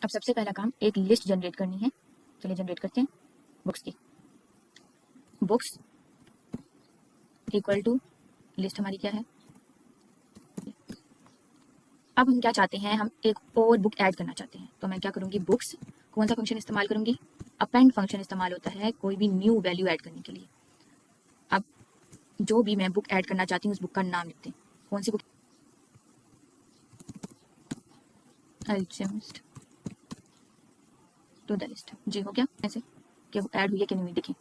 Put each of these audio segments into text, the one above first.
अब सबसे पहला काम एक लिस्ट जनरेट करनी है। चलिए जनरेट करते हैं बुक्स की। बुक्स इक्वल टू लिस्ट हमारी क्या है। अब हम क्या चाहते हैं, हम एक और बुक ऐड करना चाहते हैं। तो मैं क्या करूंगी, बुक्स कौन सा फंक्शन इस्तेमाल करूंगी, अपेंड फंक्शन इस्तेमाल होता है कोई भी न्यू वैल्यू ऐड करने के लिए। अब जो भी मैं बुक ऐड करना चाहती हूँ उस बुक का नाम लिखते हैं। कौन सी book, alchemist to the list. जी हो गया ऐसे कि ऐड हुई है कि नहीं हुई, देखिए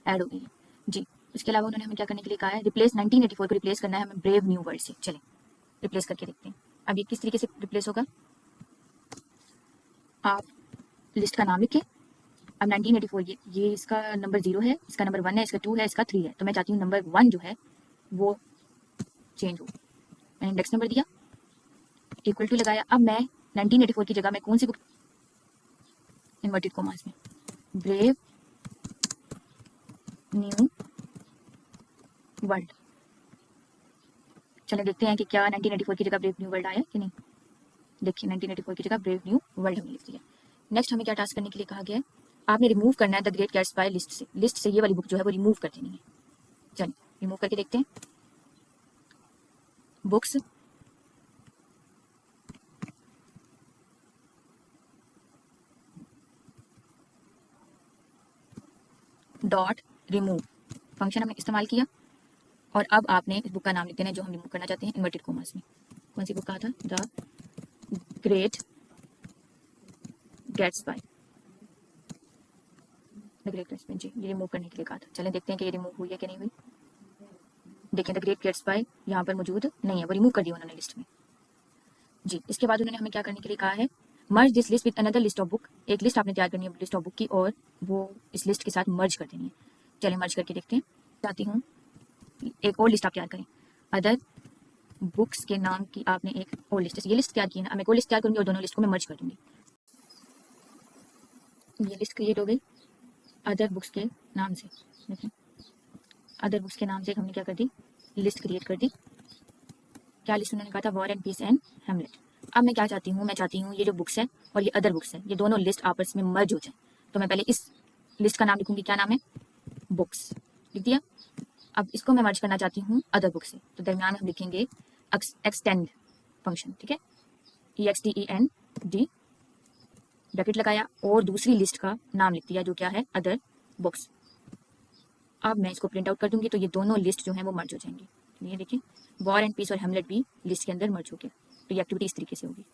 ऐड हो गई है जी। इसके अलावा उन्होंने हमें क्या करने के लिए कहा है, रिप्लेस 1984 को रिप्लेस करना है हमें ब्रेव न्यू वर्ल्ड से। चलें रिप्लेस करके देखते हैं। अब ये किस तरीके से रिप्लेस होगा, आप लिस्ट का नाम लिखें। अब 1984 ये इसका नंबर 0 है, इसका नंबर 1 है, इसका 2 है, इसका 3 है। तो मैं चाहती हूँ नंबर 1 जो है वो चेंज हो। मैंने इंडेक्स नंबर दिया, इक्वल टू लगाया। अब मैं 1984 की जगह मैं कौन सी बुक, इन्वर्टेड कॉमास में ब्रेव न्यू वर्ल्ड। चले देखते हैं कि क्या 1984 की जगह ब्रेव न्यू वर्ल्ड आया कि नहीं। देखिए 1984 की जगह ब्रेव न्यू वर्ल्ड हमने लिख दिया। नेक्स्ट हमें क्या टास्क करने के लिए कहा गया है, आपने रिमूव करना है द ग्रेट गैट्सबी लिस्ट से। लिस्ट से ये वाली बुक जो है वो रिमूव कर देनी है। चलिए रिमूव करके देखते हैं। बुक्स डॉट रिमूव फंक्शन हमने इस्तेमाल किया और अब आपने इस बुक का नाम लिख देना है जो हम रिमूव करना चाहते हैं इन्वर्टेड कॉमर्स में। कौन सी बुक कहा था, the great Gatsby. The great Gatsby जी, ये रिमूव करने के लिए कहा था। चलें देखते हैं कि ये रिमूव हुई है कि नहीं हुई। देखें द ग्रेट गैट्सबी यहाँ पर मौजूद नहीं है, वो रिमूव कर दिया उन्होंने लिस्ट में जी। इसके बाद उन्होंने हमें क्या करने के लिए कहा है, merge this list with another list of book. एक लिस्ट आपने तैयार करनी है लिस्ट ऑफ बुक की और वो इस लिस्ट के साथ मर्ज कर देनी है। चलिए मर्ज करके देखते हैं। चाहती हूँ एक और लिस्ट आप तैयार करें, अदर बुक्स के नाम की आपने एक और लिस्ट, ये लिस्ट तैयार की है ना, मैं एक और लिस्ट तैयार करूंगी और दोनों लिस्ट को मैं मर्ज कर दूंगी। ये लिस्ट क्रिएट हो गई अदर बुक्स के नाम से। देखें अदर बुक्स के नाम से हमने क्या कर दी, लिस्ट क्रिएट कर दी। क्या लिस्ट उन्होंने कहा था, वॉर एंड पीस एंड हेमलेट। अब मैं क्या चाहती हूँ, मैं चाहती हूँ ये जो बुक्स है और ये अदर बुक्स है ये दोनों लिस्ट आपस में मर्ज हो जाए। तो मैं पहले इस लिस्ट का नाम लिखूंगी, क्या नाम है, बुक्स लिख दिया। अब इसको मैं मर्ज करना चाहती हूँ अदर बुक से, तो दरमियान में हम लिखेंगे एक्सटेंड फंक्शन। ठीक है, EXTEND ब्रैकेट लगाया और दूसरी लिस्ट का नाम लिख दिया जो क्या है, अदर बुक्स। अब मैं इसको प्रिंट आउट कर दूंगी तो ये दोनों लिस्ट जो है वो मर्ज हो जाएंगी। ये देखिए वॉर एंड पीस और हेमलेट भी लिस्ट के अंदर मर्ज हो गया। तो ये एक्टिविटी इस तरीके से होगी।